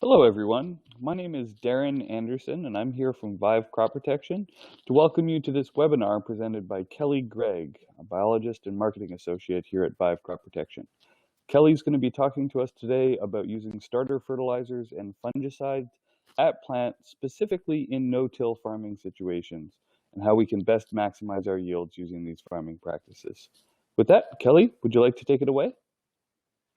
Hello, everyone. My name is Darren Anderson, and I'm here from Vive Crop Protection to welcome you to this webinar presented by Kelly Greig, a biologist and marketing associate here at Vive Crop Protection. Kelly's going to be talking to us today about using starter fertilizers and fungicides at plant, specifically in no-till farming situations, and how we can best maximize our yields using these farming practices. With that, Kelly, would you like to take it away?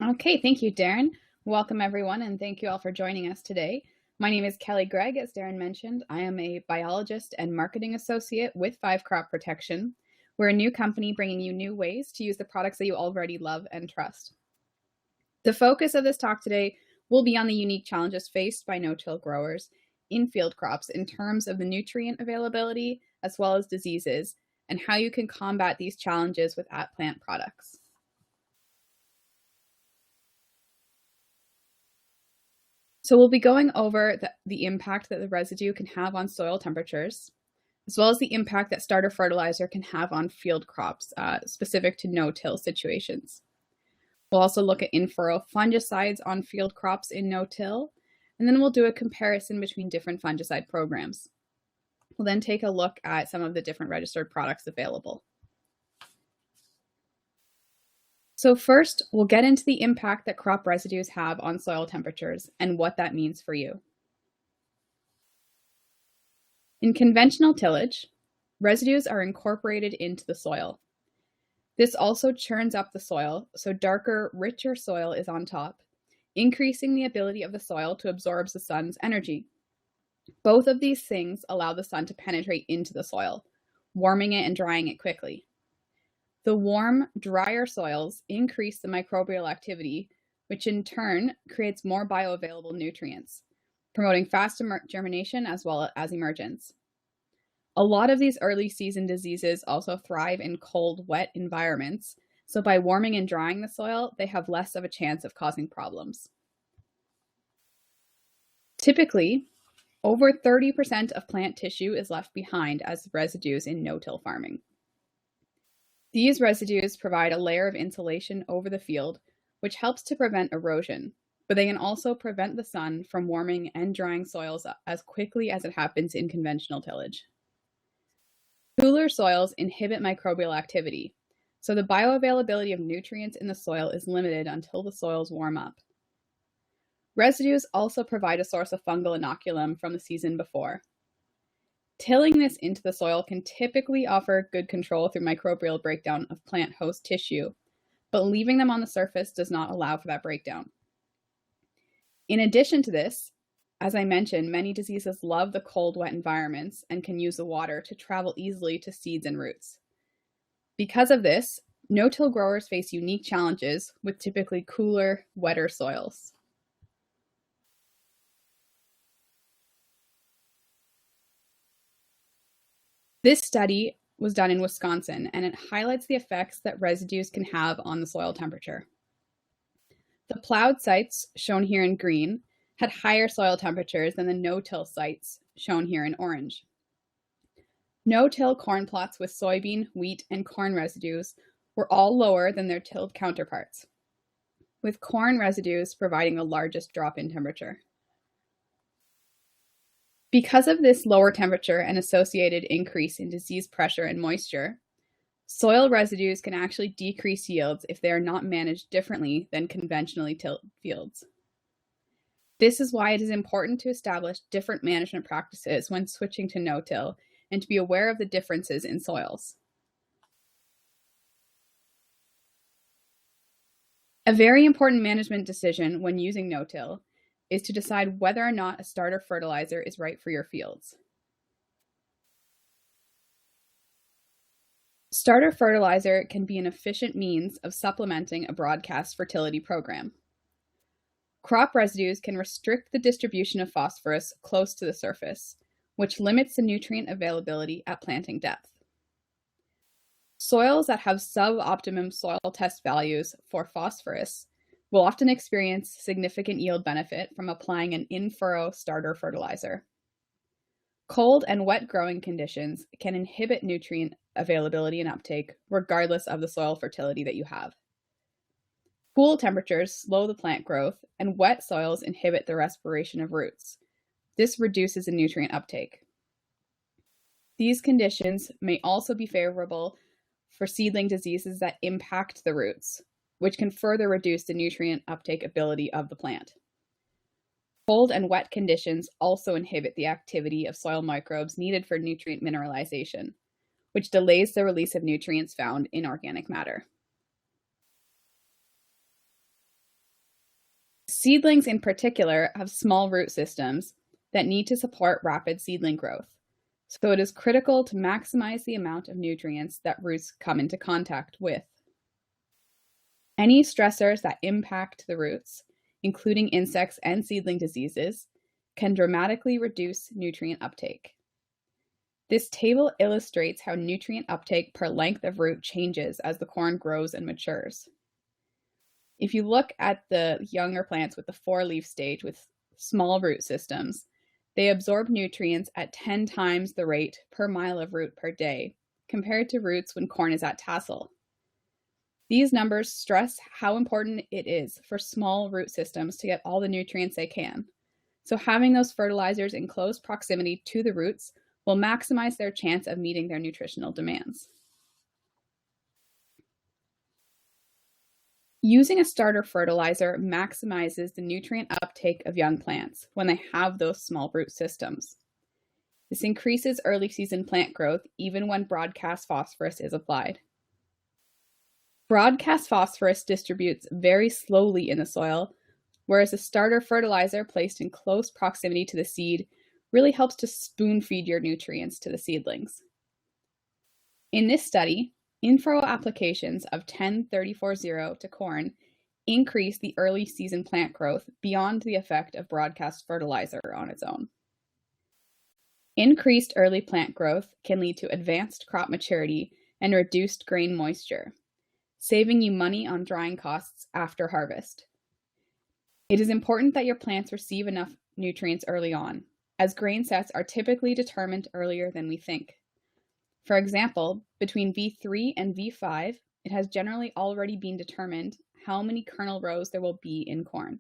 Okay, thank you, Darren. Welcome, everyone, and thank you all for joining us today. My name is Kelly Greig, as Darren mentioned. I am a biologist and marketing associate with Vive Crop Protection. We're a new company bringing you new ways to use the products that you already love and trust. The focus of this talk today will be on the unique challenges faced by no-till growers in field crops in terms of the nutrient availability as well as diseases, and how you can combat these challenges with at-plant products. So we'll be going over the impact that the residue can have on soil temperatures, as well as the impact that starter fertilizer can have on field crops, specific to no-till situations. We'll also look at in-furrow fungicides on field crops in no-till, and then we'll do a comparison between different fungicide programs. We'll then take a look at some of the different registered products available. So first, we'll get into the impact that crop residues have on soil temperatures and what that means for you. In conventional tillage, residues are incorporated into the soil. This also churns up the soil, so darker, richer soil is on top, increasing the ability of the soil to absorb the sun's energy. Both of these things allow the sun to penetrate into the soil, warming it and drying it quickly. The warm, drier soils increase the microbial activity, which in turn creates more bioavailable nutrients, promoting fast germination as well as emergence. A lot of these early season diseases also thrive in cold, wet environments, so by warming and drying the soil, they have less of a chance of causing problems. Typically, over 30% of plant tissue is left behind as residues in no-till farming. These residues provide a layer of insulation over the field, which helps to prevent erosion, but they can also prevent the sun from warming and drying soils as quickly as it happens in conventional tillage. Cooler soils inhibit microbial activity, so the bioavailability of nutrients in the soil is limited until the soils warm up. Residues also provide a source of fungal inoculum from the season before. Tilling this into the soil can typically offer good control through microbial breakdown of plant host tissue, but leaving them on the surface does not allow for that breakdown. In addition to this, as I mentioned, many diseases love the cold, wet environments and can use the water to travel easily to seeds and roots. Because of this, no-till growers face unique challenges with typically cooler, wetter soils. This study was done in Wisconsin, and it highlights the effects that residues can have on the soil temperature. The plowed sites, shown here in green, had higher soil temperatures than the no-till sites, shown here in orange. No-till corn plots with soybean, wheat, and corn residues were all lower than their tilled counterparts, with corn residues providing the largest drop in temperature. Because of this lower temperature and associated increase in disease pressure and moisture, soil residues can actually decrease yields if they are not managed differently than conventionally tilled fields. This is why it is important to establish different management practices when switching to no-till and to be aware of the differences in soils. A very important management decision when using no-till is to decide whether or not a starter fertilizer is right for your fields. Starter fertilizer can be an efficient means of supplementing a broadcast fertility program. Crop residues can restrict the distribution of phosphorus close to the surface, which limits the nutrient availability at planting depth. Soils that have sub-optimum soil test values for phosphorus will often experience significant yield benefit from applying an in-furrow starter fertilizer. Cold and wet growing conditions can inhibit nutrient availability and uptake regardless of the soil fertility that you have. Cool temperatures slow the plant growth, and wet soils inhibit the respiration of roots. This reduces the nutrient uptake. These conditions may also be favorable for seedling diseases that impact the roots, which can further reduce the nutrient uptake ability of the plant. Cold and wet conditions also inhibit the activity of soil microbes needed for nutrient mineralization, which delays the release of nutrients found in organic matter. Seedlings in particular have small root systems that need to support rapid seedling growth, so it is critical to maximize the amount of nutrients that roots come into contact with. Any stressors that impact the roots, including insects and seedling diseases, can dramatically reduce nutrient uptake. This table illustrates how nutrient uptake per length of root changes as the corn grows and matures. If you look at the younger plants with the 4-leaf stage with small root systems, they absorb nutrients at 10 times the rate per mile of root per day, compared to roots when corn is at tassel. These numbers stress how important it is for small root systems to get all the nutrients they can. So having those fertilizers in close proximity to the roots will maximize their chance of meeting their nutritional demands. Using a starter fertilizer maximizes the nutrient uptake of young plants when they have those small root systems. This increases early season plant growth even when broadcast phosphorus is applied. Broadcast phosphorus distributes very slowly in the soil, whereas a starter fertilizer placed in close proximity to the seed really helps to spoon feed your nutrients to the seedlings. In this study, In-Furrow applications of 10-30-40 to corn increase the early season plant growth beyond the effect of broadcast fertilizer on its own. Increased early plant growth can lead to advanced crop maturity and reduced grain moisture, saving you money on drying costs after harvest. It is important that your plants receive enough nutrients early on, as grain sets are typically determined earlier than we think. For example, between V3 and V5, it has generally already been determined how many kernel rows there will be in corn.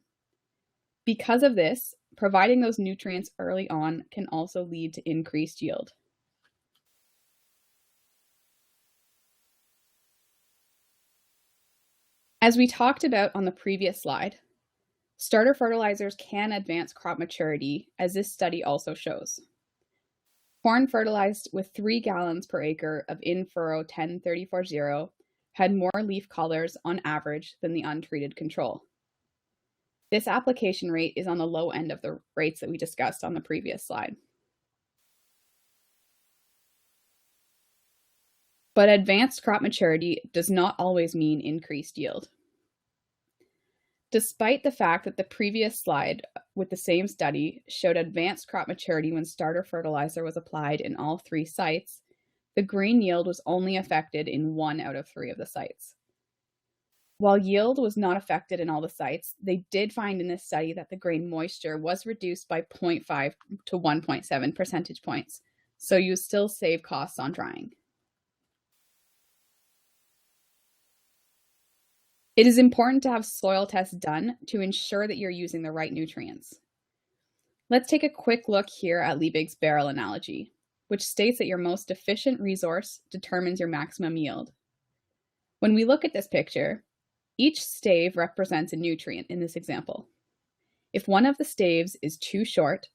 Because of this, providing those nutrients early on can also lead to increased yield. As we talked about on the previous slide, starter fertilizers can advance crop maturity, as this study also shows. Corn fertilized with 3 gallons per acre of In-Furrow 10-30-40 had more leaf colors on average than the untreated control. This application rate is on the low end of the rates that we discussed on the previous slide. But advanced crop maturity does not always mean increased yield. Despite the fact that the previous slide with the same study showed advanced crop maturity when starter fertilizer was applied in all 3 sites, the grain yield was only affected in 1 out of 3 of the sites. While yield was not affected in all the sites, they did find in this study that the grain moisture was reduced by 0.5 to 1.7 percentage points, so you still save costs on drying. It is important to have soil tests done to ensure that you're using the right nutrients. Let's take a quick look here at Liebig's barrel analogy, which states that your most efficient resource determines your maximum yield. When we look at this picture, each stave represents a nutrient in this example. If one of the staves is too short,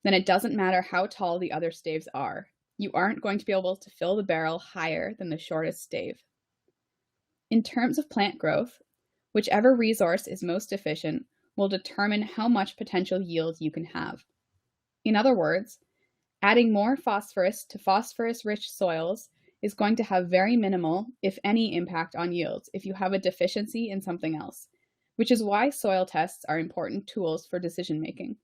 then it doesn't matter how tall the other staves are. You aren't going to be able to fill the barrel higher than the shortest stave. In terms of plant growth, whichever resource is most efficient will determine how much potential yield you can have. In other words, adding more phosphorus to phosphorus-rich soils is going to have very minimal, if any, impact on yields if you have a deficiency in something else, which is why soil tests are important tools for decision making.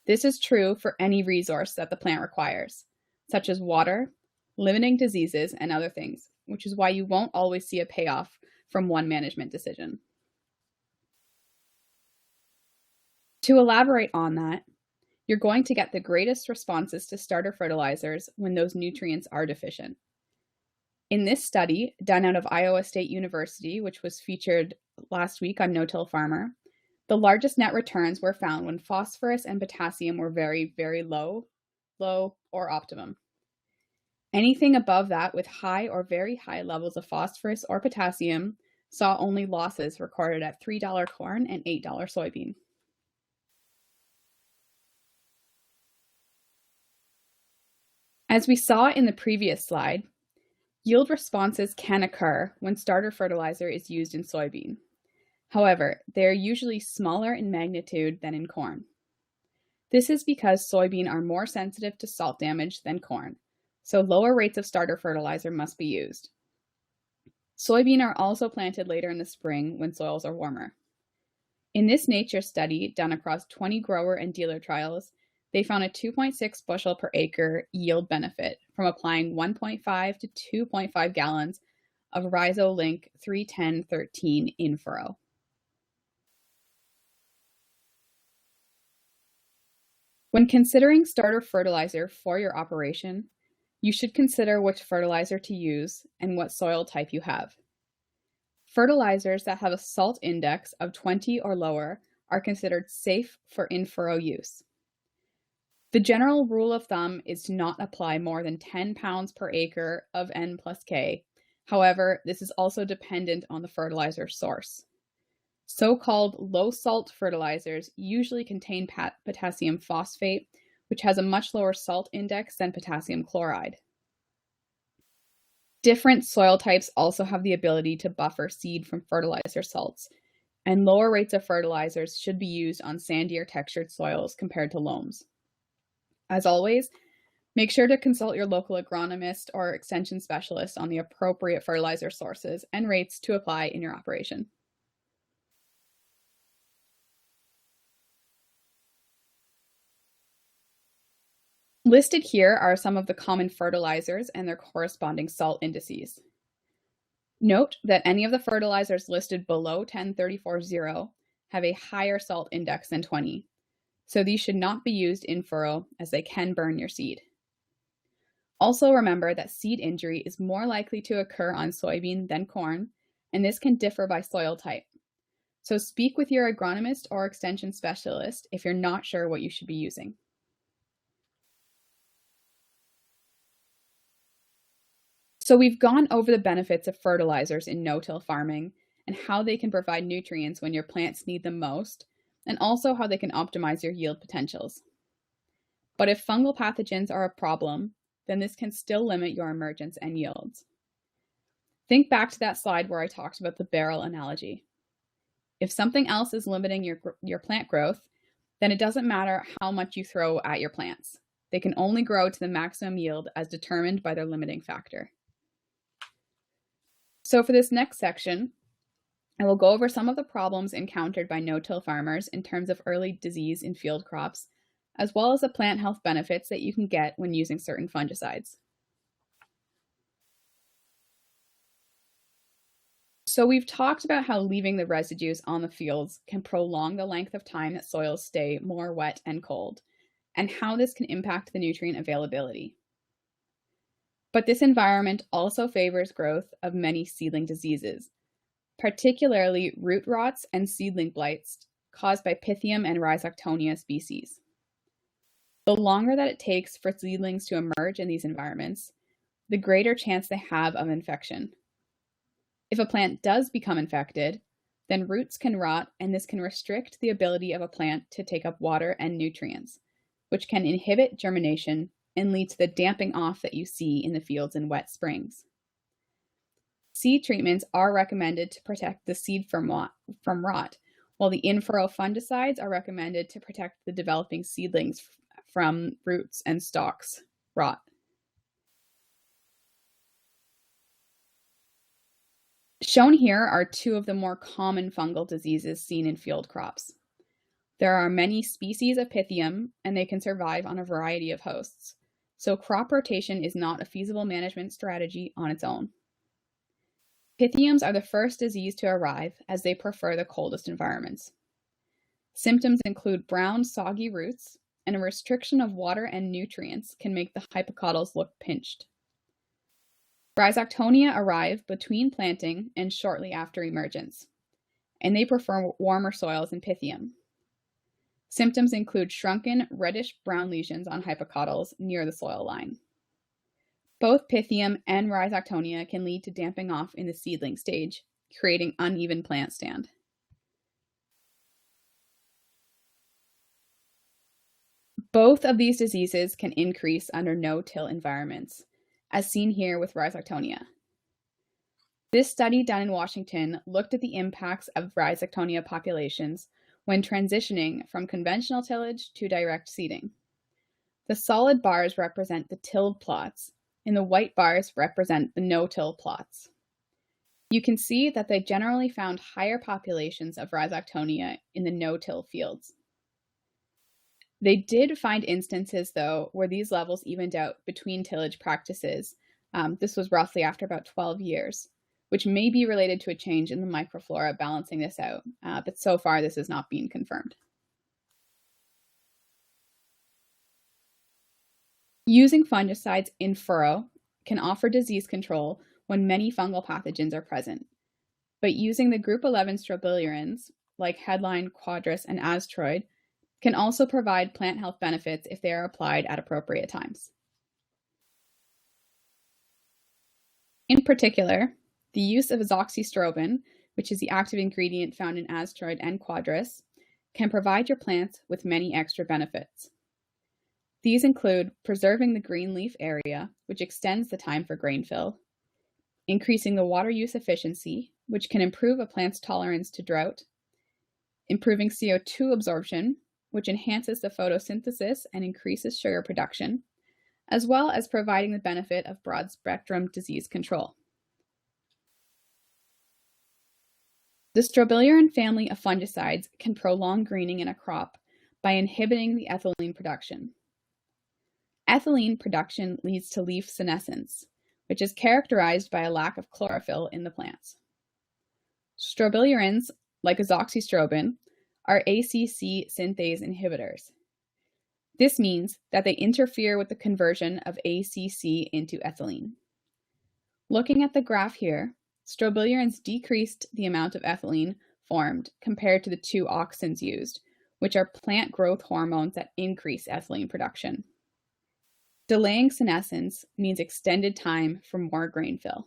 This is true for any resource that the plant requires, such as water, limiting diseases, and other things, which is why you won't always see a payoff from one management decision. To elaborate on that, you're going to get the greatest responses to starter fertilizers when those nutrients are deficient. In this study, done out of Iowa State University, which was featured last week on No-Till Farmer, the largest net returns were found when phosphorus and potassium were very, very low, or optimum. Anything above that with high or very high levels of phosphorus or potassium saw only losses recorded at $3 corn and $8 soybean. As we saw in the previous slide, yield responses can occur when starter fertilizer is used in soybean. However, they are usually smaller in magnitude than in corn. This is because soybean are more sensitive to salt damage than corn, so lower rates of starter fertilizer must be used. Soybean are also planted later in the spring when soils are warmer. In this nature study done across 20 grower and dealer trials, they found a 2.6 bushel per acre yield benefit from applying 1.5 to 2.5 gallons of Rhizolink 31013 In-Furrow. When considering starter fertilizer for your operation, you should consider which fertilizer to use and what soil type you have. Fertilizers that have a salt index of 20 or lower are considered safe for in-furrow use. The general rule of thumb is to not apply more than 10 pounds per acre of N plus K. However, this is also dependent on the fertilizer source. So-called low-salt fertilizers usually contain potassium phosphate, which has a much lower salt index than potassium chloride. Different soil types also have the ability to buffer seed from fertilizer salts, and lower rates of fertilizers should be used on sandier textured soils compared to loams. As always, make sure to consult your local agronomist or extension specialist on the appropriate fertilizer sources and rates to apply in your operation. Listed here are some of the common fertilizers and their corresponding salt indices. Note that any of the fertilizers listed below 1034.0 have a higher salt index than 20, so these should not be used in furrow as they can burn your seed. Also remember that seed injury is more likely to occur on soybean than corn, and this can differ by soil type. So speak with your agronomist or extension specialist if you're not sure what you should be using. So we've gone over the benefits of fertilizers in no-till farming and how they can provide nutrients when your plants need them most, and also how they can optimize your yield potentials. But if fungal pathogens are a problem, then this can still limit your emergence and yields. Think back to that slide where I talked about the barrel analogy. If something else is limiting your plant growth, then it doesn't matter how much you throw at your plants. They can only grow to the maximum yield as determined by their limiting factor. So for this next section, I will go over some of the problems encountered by no-till farmers in terms of early disease in field crops, as well as the plant health benefits that you can get when using certain fungicides. So we've talked about how leaving the residues on the fields can prolong the length of time that soils stay more wet and cold, and how this can impact the nutrient availability. But this environment also favors growth of many seedling diseases, particularly root rots and seedling blights caused by Pythium and rhizoctonia species. The longer that it takes for seedlings to emerge in these environments, the greater chance they have of infection. If a plant does become infected, then roots can rot, and this can restrict the ability of a plant to take up water and nutrients, which can inhibit germination and lead to the damping off that you see in the fields in wet springs. Seed treatments are recommended to protect the seed from rot, while the in-furrow fungicides are recommended to protect the developing seedlings from roots and stalks rot. Shown here are two of the more common fungal diseases seen in field crops. There are many species of Pythium, and they can survive on a variety of hosts, so crop rotation is not a feasible management strategy on its own. Pythiums are the first disease to arrive as they prefer the coldest environments. Symptoms include brown, soggy roots, and a restriction of water and nutrients can make the hypocotyls look pinched. Rhizoctonia arrive between planting and shortly after emergence. and they prefer warmer soils and Pythium. Symptoms include shrunken, reddish-brown lesions on hypocotyls near the soil line. Both Pythium and rhizoctonia can lead to damping off in the seedling stage, creating uneven plant stand. Both of these diseases can increase under no-till environments, as seen here with rhizoctonia. This study done in Washington looked at the impacts of rhizoctonia populations when transitioning from conventional tillage to direct seeding. The solid bars represent the tilled plots, and the white bars represent the no-till plots. You can see that they generally found higher populations of rhizoctonia in the no-till fields. They did find instances, though, where these levels evened out between tillage practices. This was roughly after about 12 years, which may be related to a change in the microflora balancing this out, but so far this has not been confirmed. Using fungicides in-furrow can offer disease control when many fungal pathogens are present, but using the group 11 Strobilurins, like Headline, Quadris, and Aztroid, can also provide plant health benefits if they are applied at appropriate times. In particular, the use of azoxystrobin, which is the active ingredient found in Aztroid and Quadris, can provide your plants with many extra benefits. These include preserving the green leaf area, which extends the time for grain fill, increasing the water use efficiency, which can improve a plant's tolerance to drought, improving CO2 absorption, which enhances the photosynthesis and increases sugar production, as well as providing the benefit of broad-spectrum disease control. The Strobilurin family of fungicides can prolong greening in a crop by inhibiting the ethylene production. Ethylene production leads to leaf senescence, which is characterized by a lack of chlorophyll in the plants. Strobilurins, like azoxystrobin, are ACC synthase inhibitors. This means that they interfere with the conversion of ACC into ethylene. Looking at the graph here, Strobilurins decreased the amount of ethylene formed compared to the two auxins used, which are plant growth hormones that increase ethylene production. Delaying senescence means extended time for more grain fill.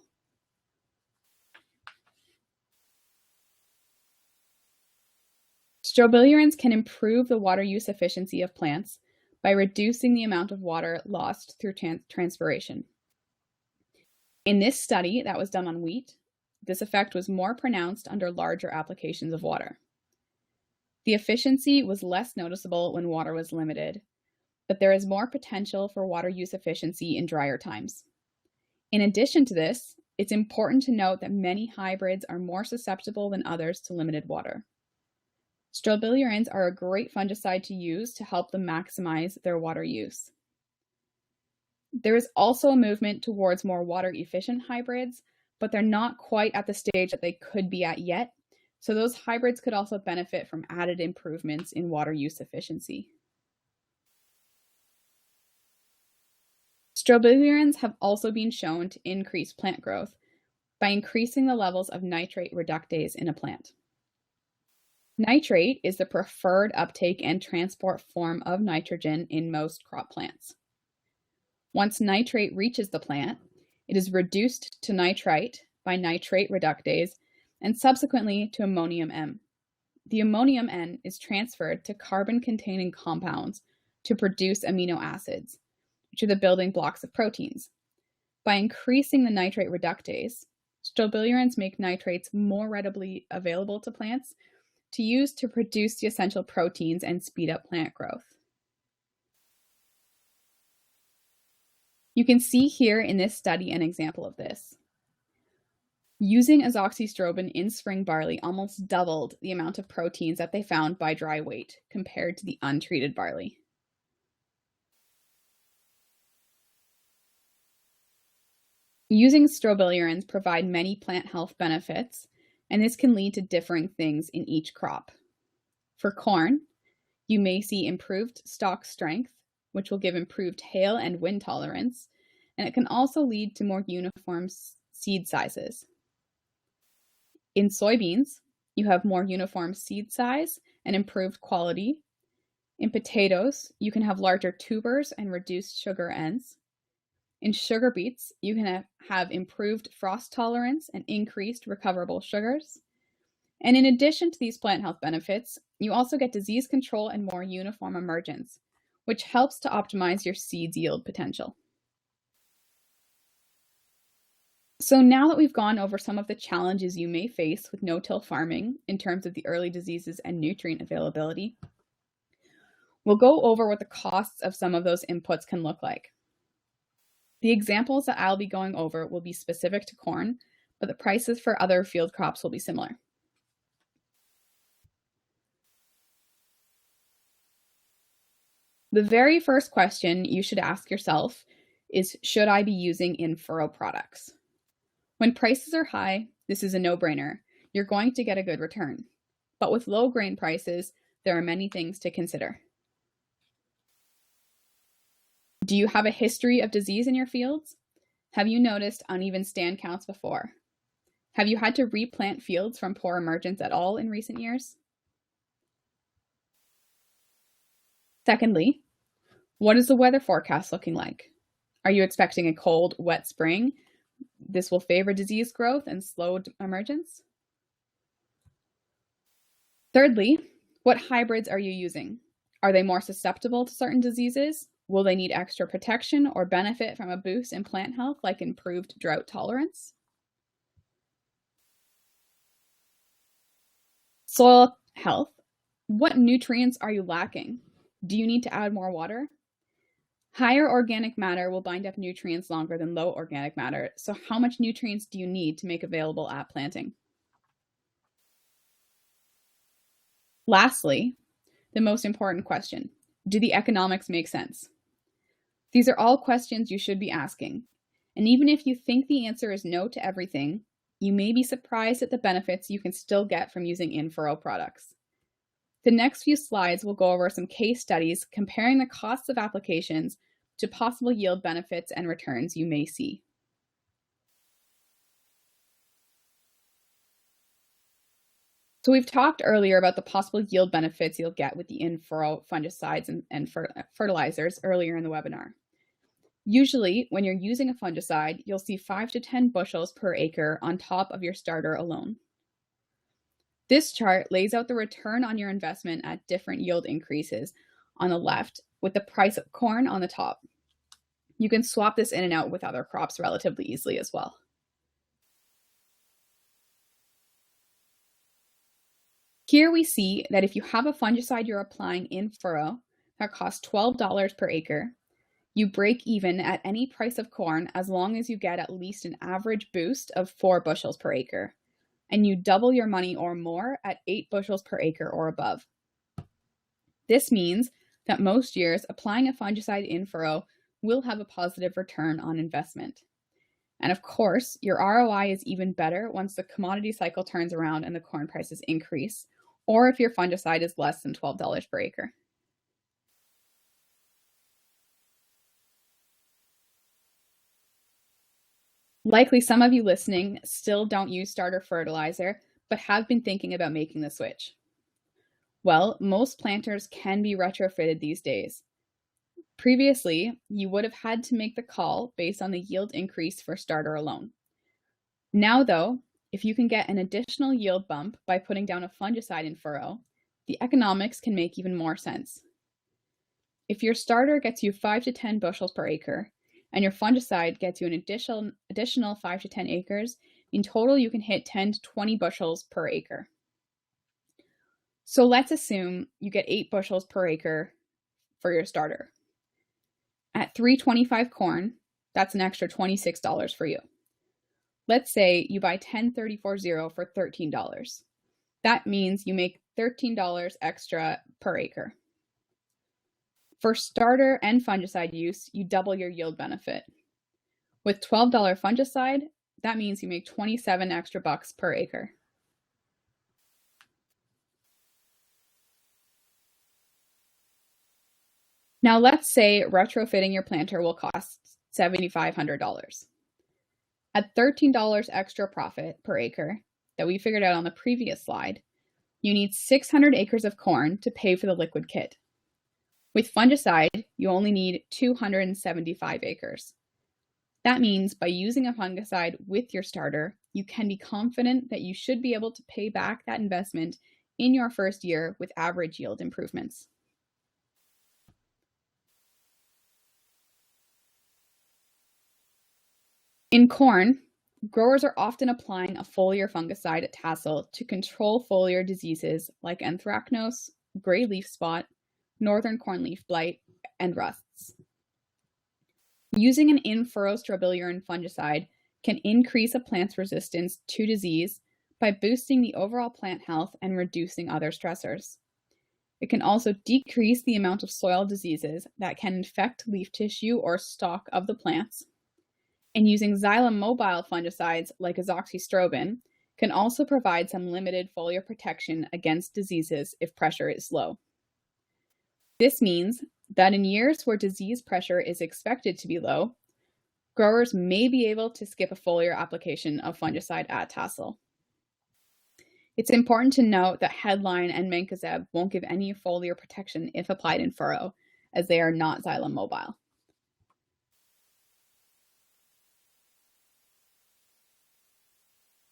Strobilurins can improve the water use efficiency of plants by reducing the amount of water lost through transpiration. In this study that was done on wheat, this effect was more pronounced under larger applications of water. The efficiency was less noticeable when water was limited, but there is more potential for water use efficiency in drier times. In addition to this, it's important to note that many hybrids are more susceptible than others to limited water. Strobilurins are a great fungicide to use to help them maximize their water use. There is also a movement towards more water-efficient hybrids, but they're not quite at the stage that they could be at yet, so those hybrids could also benefit from added improvements in water use efficiency. Strobilurins have also been shown to increase plant growth by increasing the levels of nitrate reductase in a plant. Nitrate is the preferred uptake and transport form of nitrogen in most crop plants. Once nitrate reaches the plant, it is reduced to nitrite by nitrate reductase and subsequently to ammonium M. The ammonium N is transferred to carbon-containing compounds to produce amino acids, which are the building blocks of proteins. By increasing the nitrate reductase, Strobilurins make nitrates more readily available to plants to use to produce the essential proteins and speed up plant growth. You can see here in this study an example of this. Using azoxystrobin in spring barley almost doubled the amount of proteins that they found by dry weight compared to the untreated barley. Using Strobilurins provide many plant health benefits, and this can lead to differing things in each crop. For corn, you may see improved stalk strength, which will give improved hail and wind tolerance, and it can also lead to more uniform seed sizes. In soybeans, you have more uniform seed size and improved quality. In potatoes, you can have larger tubers and reduced sugar ends. In sugar beets, you can have improved frost tolerance and increased recoverable sugars. And in addition to these plant health benefits, you also get disease control and more uniform emergence, which helps to optimize your seed's yield potential. So now that we've gone over some of the challenges you may face with no-till farming in terms of the early diseases and nutrient availability, we'll go over what the costs of some of those inputs can look like. The examples that I'll be going over will be specific to corn, but the prices for other field crops will be similar. The very first question you should ask yourself is, should I be using In-Furrow products? When prices are high, this is a no-brainer. You're going to get a good return. But with low grain prices, there are many things to consider. Do you have a history of disease in your fields? Have you noticed uneven stand counts before? Have you had to replant fields from poor emergence at all in recent years? Secondly, what is the weather forecast looking like? Are you expecting a cold, wet spring? This will favor disease growth and slow emergence. Thirdly, what hybrids are you using? Are they more susceptible to certain diseases? Will they need extra protection or benefit from a boost in plant health, like improved drought tolerance? Soil health. What nutrients are you lacking? Do you need to add more water? Higher organic matter will bind up nutrients longer than low organic matter, so how much nutrients do you need to make available at planting? Lastly, the most important question, do the economics make sense? These are all questions you should be asking, and even if you think the answer is no to everything, you may be surprised at the benefits you can still get from using In-Furrow products. The next few slides will go over some case studies comparing the costs of applications to possible yield benefits and returns you may see. So we've talked earlier about the possible yield benefits you'll get with the In-Furrow fungicides and fertilizers earlier in the webinar. Usually, when you're using a fungicide, you'll see 5 to 10 bushels per acre on top of your starter alone. This chart lays out the return on your investment at different yield increases on the left, with the price of corn on the top. You can swap this in and out with other crops relatively easily as well. Here we see that if you have a fungicide you're applying in furrow that costs $12 per acre, you break even at any price of corn as long as you get at least an average boost of 4 bushels per acre, and you double your money or more at 8 bushels per acre or above. This means that most years applying a fungicide in furrow will have a positive return on investment. And of course, your ROI is even better once the commodity cycle turns around and the corn prices increase, or if your fungicide is less than $12 per acre. Likely some of you listening still don't use starter fertilizer, but have been thinking about making the switch. Well, most planters can be retrofitted these days. Previously, you would have had to make the call based on the yield increase for starter alone. Now though, if you can get an additional yield bump by putting down a fungicide in furrow, the economics can make even more sense. If your starter gets you 5 to 10 bushels per acre, and your fungicide gets you an additional 5 to 10 acres, in total you can hit 10 to 20 bushels per acre. So let's assume you get 8 bushels per acre for your starter. At $3.25 corn, that's an extra $26 for you. Let's say you buy 1034-0 for $13. That means you make $13 extra per acre. For starter and fungicide use, you double your yield benefit. With $12 fungicide, that means you make 27 extra bucks per acre. Now let's say retrofitting your planter will cost $7,500. At $13 extra profit per acre, that we figured out on the previous slide, you need 600 acres of corn to pay for the liquid kit. With fungicide, you only need 275 acres. That means by using a fungicide with your starter, you can be confident that you should be able to pay back that investment in your first year with average yield improvements. In corn, growers are often applying a foliar fungicide at tassel to control foliar diseases like anthracnose, gray leaf spot, northern cornleaf blight, and rusts. Using an in-furrow Strobilurin fungicide can increase a plant's resistance to disease by boosting the overall plant health and reducing other stressors. It can also decrease the amount of soil diseases that can infect leaf tissue or stalk of the plants. And using xylem-mobile fungicides like azoxystrobin can also provide some limited foliar protection against diseases if pressure is low. This means that in years where disease pressure is expected to be low, growers may be able to skip a foliar application of fungicide at tassel. It's important to note that headline and mancozeb won't give any foliar protection if applied in furrow, as they are not xylem mobile.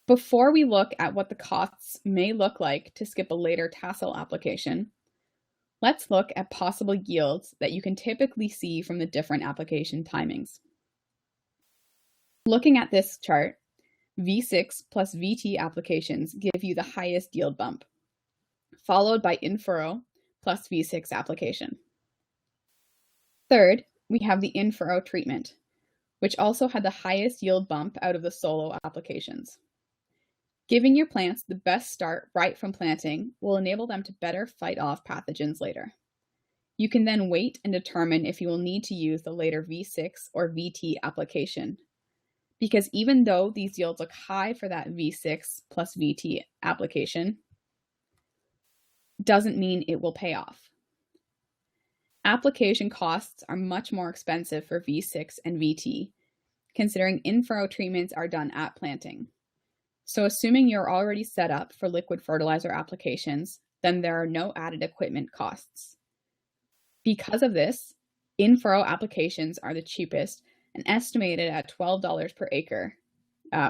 Before we look at what the costs may look like to skip a later tassel application, let's look at possible yields that you can typically see from the different application timings. Looking at this chart, V6 plus VT applications give you the highest yield bump, followed by In-Furrow plus V6 application. Third, we have the In-Furrow treatment, which also had the highest yield bump out of the solo applications. Giving your plants the best start right from planting will enable them to better fight off pathogens later. You can then wait and determine if you will need to use the later V6 or VT application. Because even though these yields look high for that V6 plus VT application, doesn't mean it will pay off. Application costs are much more expensive for V6 and VT, considering in-furrow treatments are done at planting. So assuming you're already set up for liquid fertilizer applications, then there are no added equipment costs. Because of this, in-furrow applications are the cheapest and estimated at $12 per acre,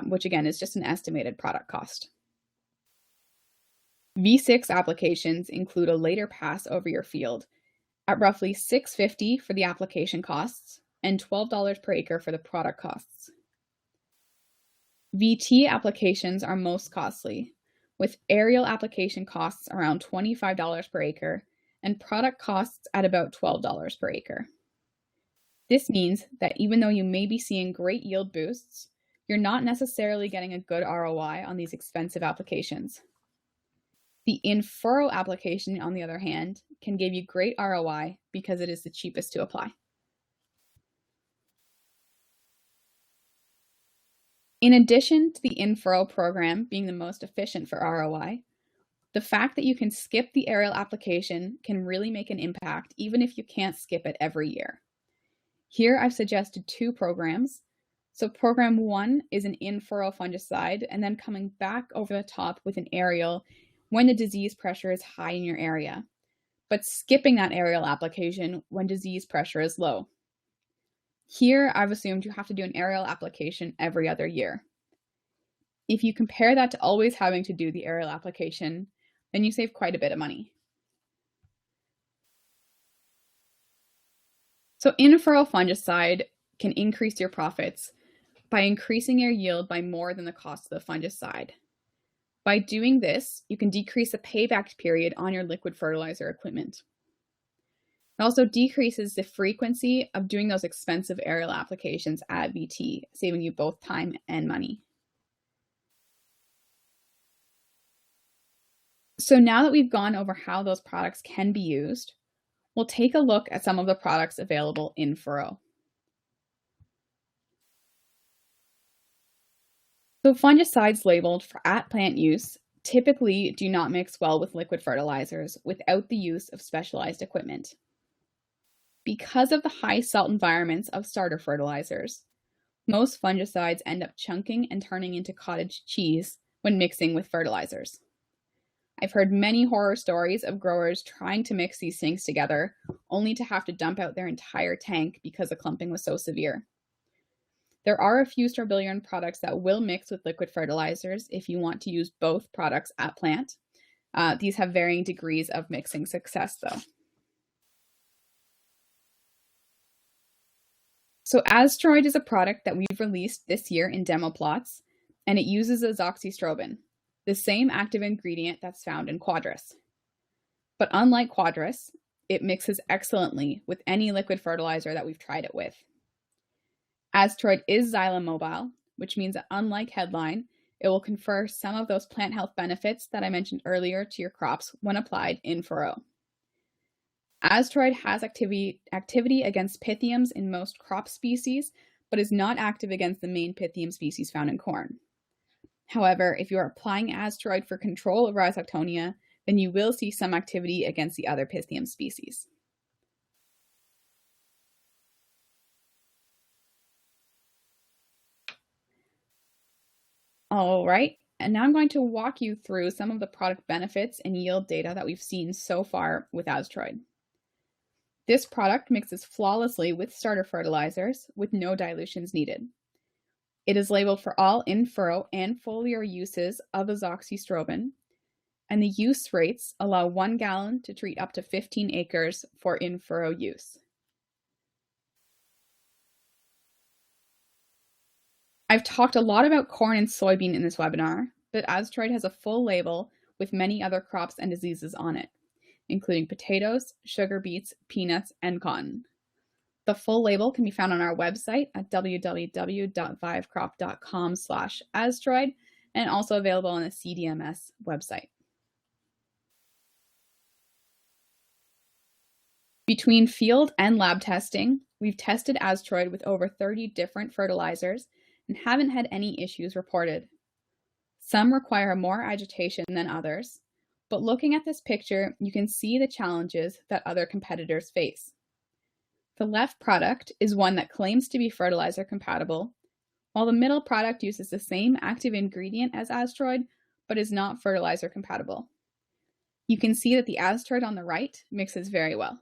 which again is just an estimated product cost. V6 applications include a later pass over your field at roughly $6.50 for the application costs and $12 per acre for the product costs. VT applications are most costly, with aerial application costs around $25 per acre and product costs at about $12 per acre. This means that even though you may be seeing great yield boosts, you're not necessarily getting a good ROI on these expensive applications. The in-furrow application, on the other hand, can give you great ROI because it is the cheapest to apply. In addition to the in-furrow program being the most efficient for ROI, the fact that you can skip the aerial application can really make an impact even if you can't skip it every year. Here I've suggested two programs. So program 1 is an in-furrow fungicide and then coming back over the top with an aerial when the disease pressure is high in your area, but skipping that aerial application when disease pressure is low. Here, I've assumed you have to do an aerial application every other year. If you compare that to always having to do the aerial application, then you save quite a bit of money. So in-furrow fungicide can increase your profits by increasing your yield by more than the cost of the fungicide. By doing this, you can decrease the payback period on your liquid fertilizer equipment. It also decreases the frequency of doing those expensive aerial applications at VT, saving you both time and money. So now that we've gone over how those products can be used, we'll take a look at some of the products available in furrow. So fungicides labeled for at-plant use typically do not mix well with liquid fertilizers without the use of specialized equipment. Because of the high salt environments of starter fertilizers, most fungicides end up chunking and turning into cottage cheese when mixing with fertilizers. I've heard many horror stories of growers trying to mix these things together, only to have to dump out their entire tank because the clumping was so severe. There are a few Strobilurin products that will mix with liquid fertilizers if you want to use both products at plant. These have varying degrees of mixing success, though. So Aztroid is a product that we've released this year in demo plots, and it uses azoxystrobin, the same active ingredient that's found in Quadris. But unlike Quadris, it mixes excellently with any liquid fertilizer that we've tried it with. Aztroid is xylem mobile, which means that unlike Headline, it will confer some of those plant health benefits that I mentioned earlier to your crops when applied in furrow. Aztroid has activity against pythiums in most crop species, but is not active against the main pythium species found in corn. However, if you are applying Aztroid for control of rhizoctonia, then you will see some activity against the other pythium species. All right, and now I'm going to walk you through some of the product benefits and yield data that we've seen so far with Aztroid. This product mixes flawlessly with starter fertilizers with no dilutions needed. It is labeled for all in-furrow and foliar uses of azoxystrobin, and the use rates allow 1 gallon to treat up to 15 acres for in-furrow use. I've talked a lot about corn and soybean in this webinar, but Aztroid has a full label with many other crops and diseases on it, including potatoes, sugar beets, peanuts, and cotton. The full label can be found on our website at www.vivecrop.com/Aztroid and also available on the CDMS website. Between field and lab testing, we've tested Aztroid with over 30 different fertilizers and haven't had any issues reported. Some require more agitation than others, but looking at this picture, you can see the challenges that other competitors face. The left product is one that claims to be fertilizer compatible, while the middle product uses the same active ingredient as Aztroid, but is not fertilizer compatible. You can see that the Aztroid on the right mixes very well.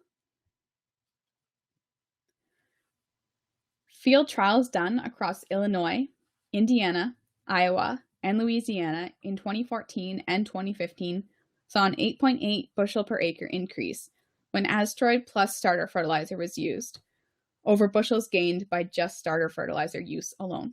Field trials done across Illinois, Indiana, Iowa, and Louisiana in 2014 and 2015 saw an 8.8 bushel per acre increase when Aztroid plus starter fertilizer was used, over bushels gained by just starter fertilizer use alone.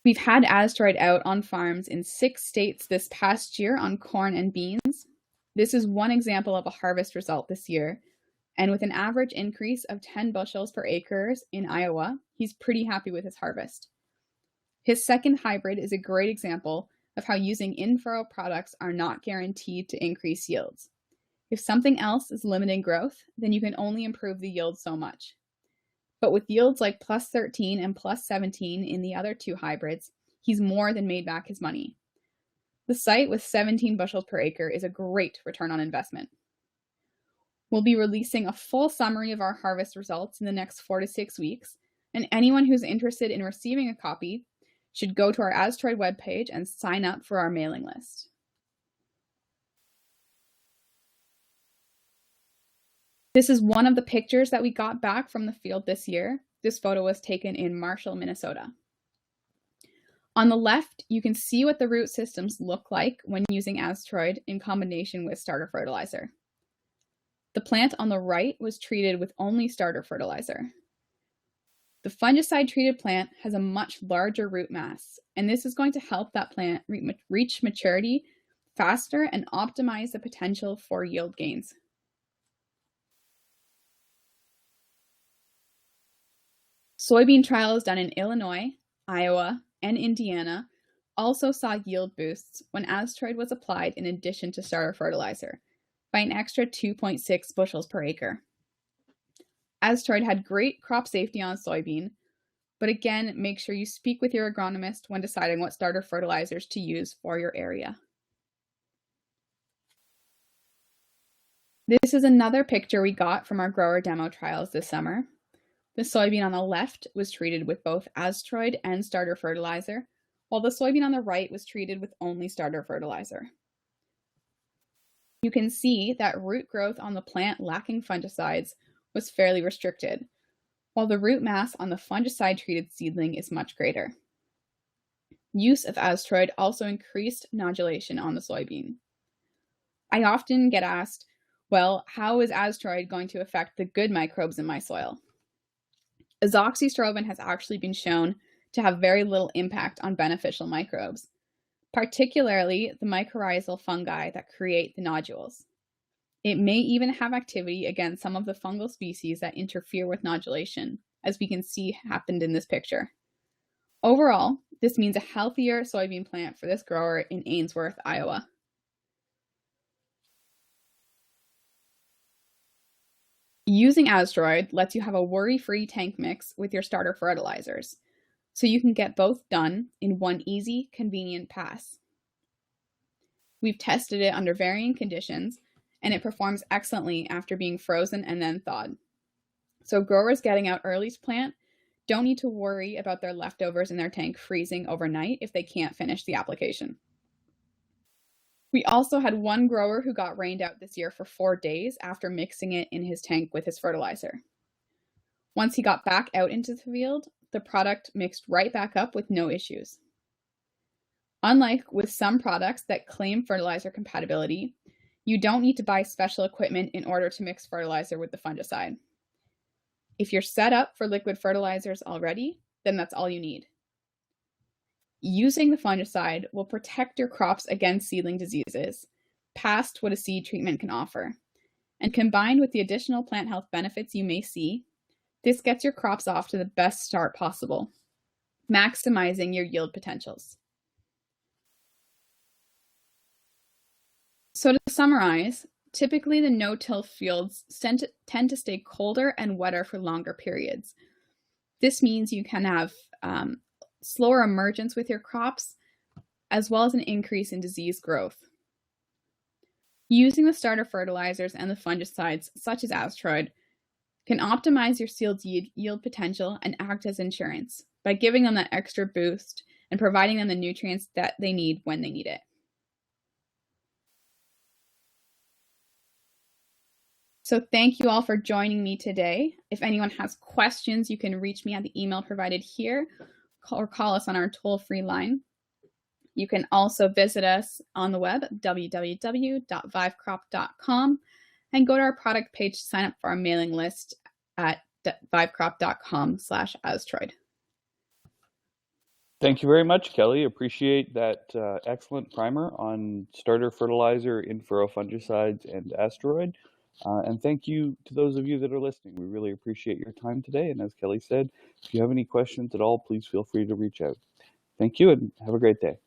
We've had Aztroid out on farms in 6 states this past year on corn and beans. This is one example of a harvest result this year, and with an average increase of 10 bushels per acre in Iowa, he's pretty happy with his harvest. His second hybrid is a great example of how using in-furrow products are not guaranteed to increase yields. If something else is limiting growth, then you can only improve the yield so much. But with yields like plus 13 and plus 17 in the other 2 hybrids, he's more than made back his money. The site with 17 bushels per acre is a great return on investment. We'll be releasing a full summary of our harvest results in the next 4 to 6 weeks, and anyone who's interested in receiving a copy should go to our Aztroid webpage and sign up for our mailing list. This is one of the pictures that we got back from the field this year. This photo was taken in Marshall, Minnesota. On the left, you can see what the root systems look like when using Aztroid in combination with starter fertilizer. The plant on the right was treated with only starter fertilizer. The fungicide-treated plant has a much larger root mass, and this is going to help that plant reach maturity faster and optimize the potential for yield gains. Soybean trials done in Illinois, Iowa, and Indiana also saw yield boosts when Aztroid was applied in addition to starter fertilizer by an extra 2.6 bushels per acre. Aztroid had great crop safety on soybean, but again, make sure you speak with your agronomist when deciding what starter fertilizers to use for your area. This is another picture we got from our grower demo trials this summer. The soybean on the left was treated with both asteroid and starter fertilizer, while the soybean on the right was treated with only starter fertilizer. You can see that root growth on the plant lacking fungicides was fairly restricted, while the root mass on the fungicide-treated seedling is much greater. Use of asteroid also increased nodulation on the soybean. I often get asked, well, how is asteroid going to affect the good microbes in my soil? Azoxystrobin has actually been shown to have very little impact on beneficial microbes, particularly the mycorrhizal fungi that create the nodules. It may even have activity against some of the fungal species that interfere with nodulation, as we can see happened in this picture. Overall, this means a healthier soybean plant for this grower in Ainsworth, Iowa. Using asteroid lets you have a worry-free tank mix with your starter fertilizers, so you can get both done in one easy, convenient pass. We've tested it under varying conditions, and it performs excellently after being frozen and then thawed. So growers getting out early to plant don't need to worry about their leftovers in their tank freezing overnight if they can't finish the application. We also had one grower who got rained out this year for 4 days after mixing it in his tank with his fertilizer. Once he got back out into the field, the product mixed right back up with no issues. Unlike with some products that claim fertilizer compatibility, you don't need to buy special equipment in order to mix fertilizer with the fungicide. If you're set up for liquid fertilizers already, then that's all you need. Using the fungicide will protect your crops against seedling diseases, past what a seed treatment can offer. And combined with the additional plant health benefits you may see, this gets your crops off to the best start possible, maximizing your yield potentials. So to summarize, typically the no-till fields tend to stay colder and wetter for longer periods. This means you can have slower emergence with your crops, as well as an increase in disease growth. Using the starter fertilizers and the fungicides, such as asteroid, can optimize your seed's yield potential and act as insurance by giving them that extra boost and providing them the nutrients that they need when they need it. So thank you all for joining me today. If anyone has questions, you can reach me at the email provided here or call us on our toll-free line. You can also visit us on the web, www.vivecrop.com, and go to our product page to sign up for our mailing list at vivecrop.com/asteroid. Thank you very much, Kelly. Appreciate that excellent primer on starter fertilizer, In-Furrow fungicides, and asteroid. And thank you to those of you that are listening. We really appreciate your time today. And as Kelly said, if you have any questions at all, please feel free to reach out. Thank you and have a great day.